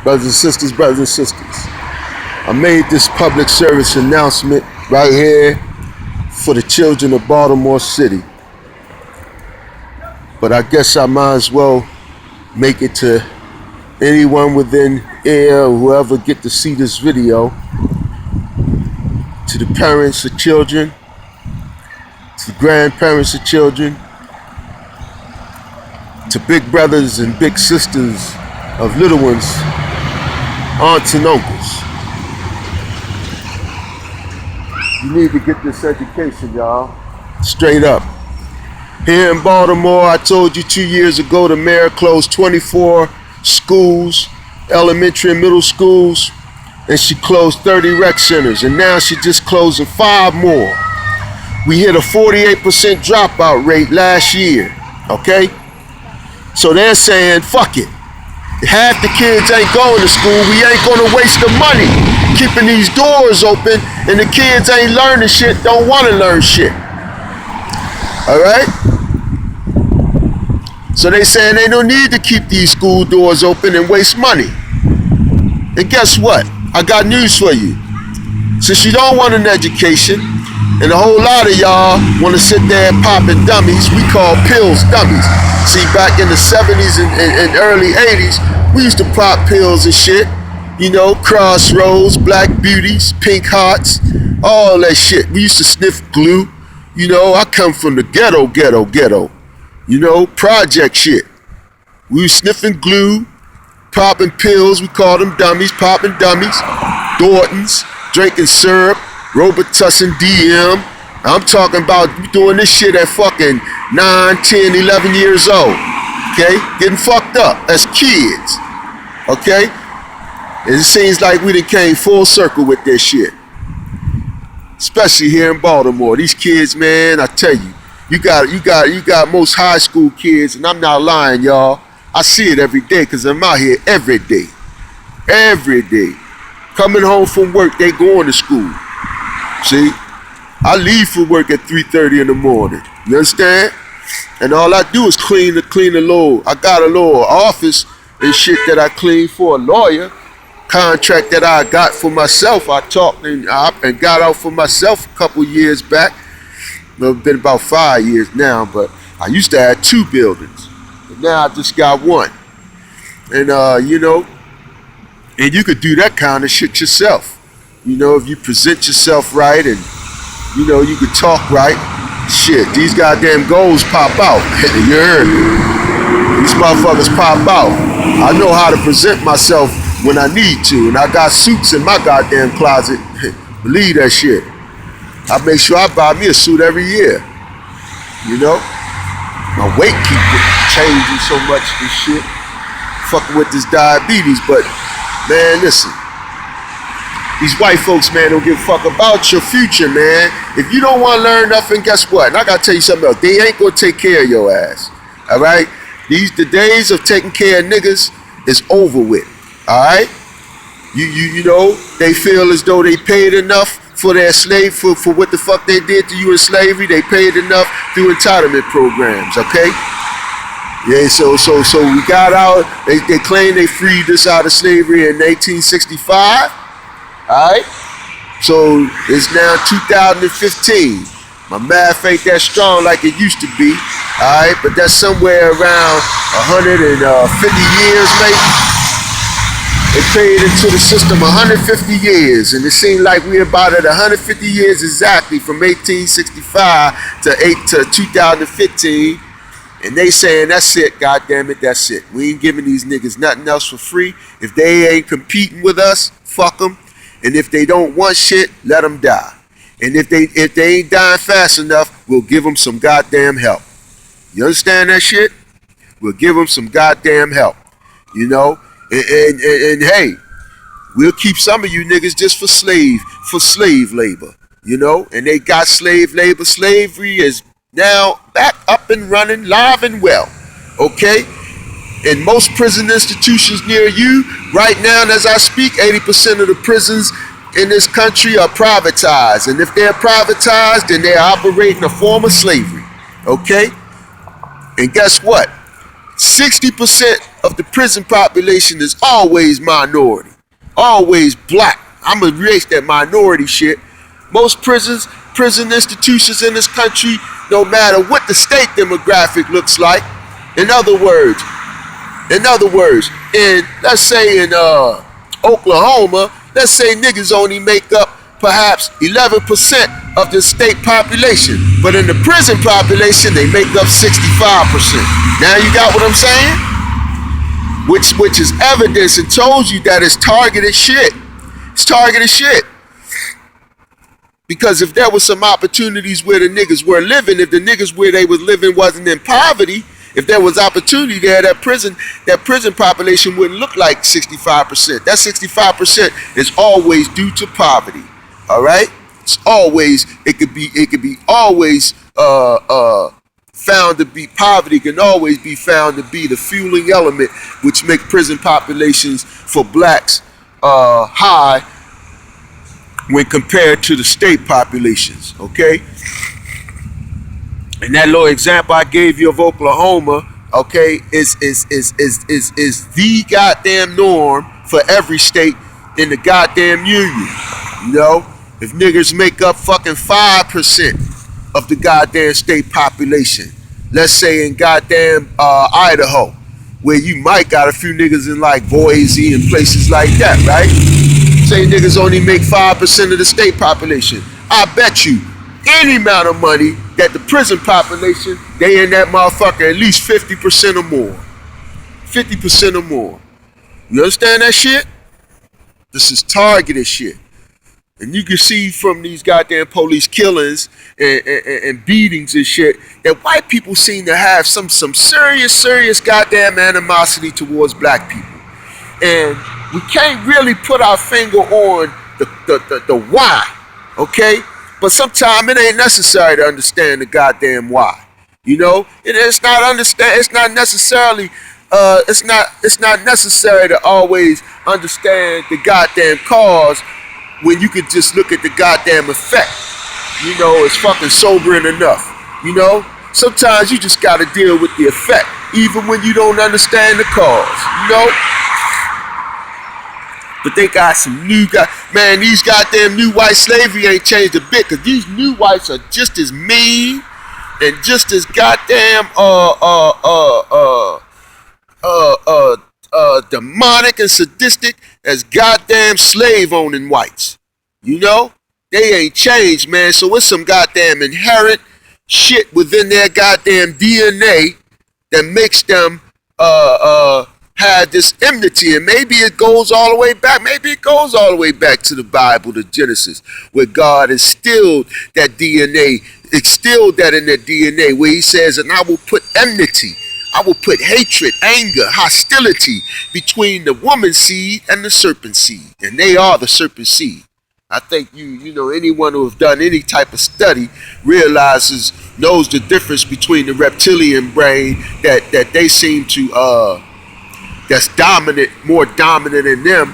brothers and sisters, I made this public service announcement right here for the children of Baltimore City. But I guess I might as well make it to anyone within ear or whoever get to see this video. To the parents of children, to the grandparents of children, to big brothers and big sisters of little ones, aunts and uncles. You need to get this education, y'all. Straight up. Here in Baltimore, I told you 2 years ago, the mayor closed 24 schools, elementary and middle schools, and she closed 30 rec centers, and now she's just closing 5 more. We hit a 48% dropout rate last year, okay? So they're saying, fuck it. Half the kids ain't going to school. We ain't gonna waste the money keeping these doors open, and the kids ain't learning shit, don't wanna learn shit. All right? So they saying they don't need to keep these school doors open and waste money. And guess what? I got news for you. Since you don't want an education, and a whole lot of y'all want to sit there and popping dummies, we call pills dummies. See, back in the 70s and early 80s, we used to pop pills and shit. You know, Crossroads, Black Beauties, Pink Hearts, all that shit. We used to sniff glue. You know, I come from the ghetto. You know, project shit. We was sniffing glue, popping pills, we call them dummies, popping dummies, Dortons, drinking syrup, Robitussin DM. I'm talking about doing this shit at fucking 9, 10, 11 years old, okay? Getting fucked up as kids, okay? And it seems like we done came full circle with this shit. Especially here in Baltimore. These kids, man, I tell you, you got most high school kids, and I'm not lying, y'all. I see it every day because I'm out here every day. Every day. Coming home from work, they going to school. See? I leave for work at 3:30 in the morning. You understand? And all I do is clean the little, I got a little office and shit that I clean for a lawyer. Contract that I got for myself. I talked and got out for myself a couple years back. Well, it's been about 5 years now, but I used to have 2 buildings. But now I just got 1. And you know, and you could do that kind of shit yourself. You know, if you present yourself right and you know, you could talk right. Shit, these goddamn goals pop out. You heard me? These motherfuckers pop out. I know how to present myself when I need to, and I got suits in my goddamn closet. Believe that shit. I make sure I buy me a suit every year. You know? My weight keep changing so much and shit. Fucking with this diabetes, but man, listen. These white folks, man, don't give a fuck about your future, man. If you don't want to learn nothing, guess what? And I gotta tell you something else. They ain't gonna take care of your ass. Alright? The days of taking care of niggas is over with. Alright? You know, they feel as though they paid enough for their slave, for what the fuck they did to you in slavery. They paid enough through entitlement programs, okay? Yeah, so we got out, they claim they freed us out of slavery in 1865. Alright? So it's now 2015. My math ain't that strong like it used to be. Alright, but that's somewhere around 150 years maybe. They paid into the system 150 years, and it seemed like we're about at 150 years exactly from 1865 to 2015. And they saying, that's it, goddamn it, that's it. We ain't giving these niggas nothing else for free. If they ain't competing with us, fuck them. And if they don't want shit, let them die. And if they ain't dying fast enough, we'll give them some goddamn help. You understand that shit? We'll give them some goddamn help. You know? And hey, we'll keep some of you niggas just for slave labor. You know? And they got slave labor. Slavery is now back up and running, live and well. Okay? In most prison institutions near you, right now as I speak, 80% of the prisons in this country are privatized. And if they're privatized, then they're operating a form of slavery. Okay? And guess what? 60% of the prison population is always minority, always black. I'm gonna erase that minority shit. Most prison institutions in this country, no matter what the state demographic looks like, in other words, in let's say in Oklahoma, let's say niggas only make up perhaps 11% of the state population, but in the prison population they make up 65%. Now you got what I'm saying? Which is evidence and tells you that it's targeted shit. It's targeted shit. Because if there was some opportunities where the niggas were living, if the niggas where they was living wasn't in poverty, if there was opportunity there, that prison population wouldn't look like 65%. That 65% is always due to poverty. All right? It's always, it could be always found to be, poverty can always be found to be the fueling element which make prison populations for blacks high when compared to the state populations, okay? And that little example I gave you of Oklahoma, okay, is the goddamn norm for every state in the goddamn union. You know, if niggas make up fucking 5% of the goddamn state population, let's say in goddamn Idaho, where you might got a few niggas in like Boise and places like that, right? Say niggas only make 5% of the state population. I bet you any amount of money that the prison population, they in that motherfucker at least 50% or more. 50% or more. You understand that shit? This is targeted shit. And you can see from these goddamn police killings and beatings and shit that white people seem to have some serious goddamn animosity towards black people. And we can't really put our finger on the why, okay? But sometimes it ain't necessary to understand the goddamn why. You know, it's not necessarily to always understand the goddamn cause when you could just look at the goddamn effect. You know, it's fucking sobering enough. You know, sometimes you just gotta deal with the effect, even when you don't understand the cause. You know. But they got some new guys. Man, these goddamn new white slavery ain't changed a bit, because these new whites are just as mean and just as goddamn demonic and sadistic as goddamn slave owning whites. You know? They ain't changed, man. So it's some goddamn inherent shit within their goddamn DNA that makes them had this enmity, and maybe it goes all the way back. Maybe it goes all the way back to the Bible, to Genesis, where God instilled that DNA, instilled that in their DNA, where he says, and I will put enmity, I will put hatred, anger, hostility between the woman seed and the serpent seed, and they are the serpent seed. I think you know, anyone who has done any type of study knows the difference between the reptilian brain that they seem to that's dominant, more dominant in them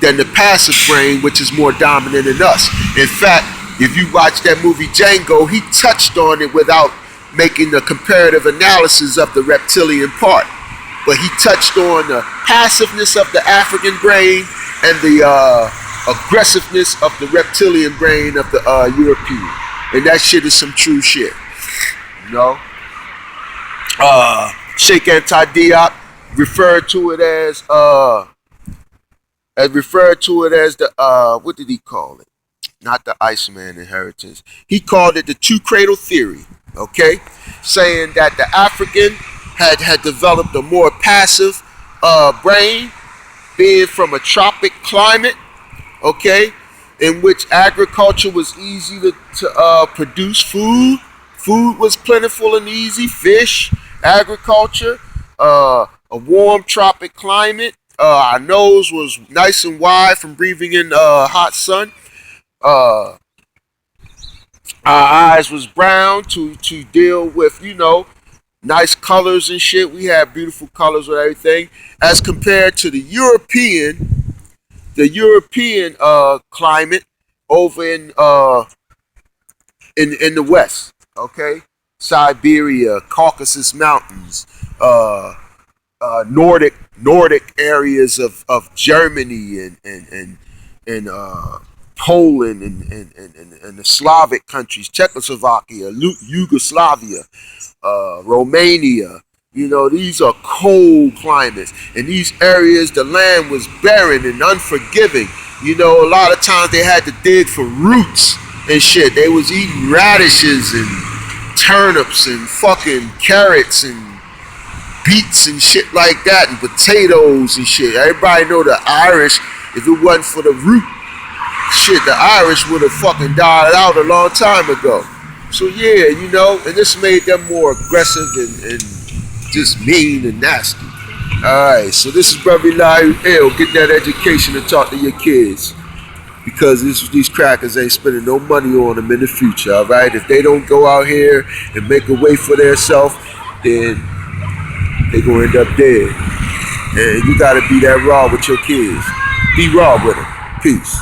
than the passive brain, which is more dominant in us. In fact, if you watch that movie Django, he touched on it without making the comparative analysis of the reptilian part. But he touched on the passiveness of the African brain and the aggressiveness of the reptilian brain of the European. And that shit is some true shit. You know? Sheikh Anta-Diop referred to it as the what did he call it? Not the Iceman inheritance. He called it the two cradle theory, okay? Saying that the African had developed a more passive brain, being from a tropic climate, okay, in which agriculture was easy to produce food. Food was plentiful and easy, fish, agriculture, a warm tropic climate. Our nose was nice and wide from breathing in hot sun. Our eyes was brown to deal with, you know, nice colors and shit. We had beautiful colors with everything, as compared to the European climate over in the West. Okay, Siberia, Caucasus Mountains, Nordic areas of Germany and Poland and the Slavic countries, Czechoslovakia, Yugoslavia, Romania. You know, these are cold climates. In these areas, the land was barren and unforgiving. You know, a lot of times they had to dig for roots and shit. They was eating radishes and turnips and fucking carrots and beets and shit like that, and potatoes and shit. Everybody know the Irish, if it wasn't for the root shit, the Irish would have fucking died out a long time ago. So yeah, you know, and this made them more aggressive and just mean and nasty. Alright, so this is Brother Eli Ill. Get that education and talk to your kids. Because these crackers ain't spending no money on them in the future, alright? If they don't go out here and make a way for themselves, then they gonna end up dead. And you gotta be that raw with your kids. Be raw with them. Peace.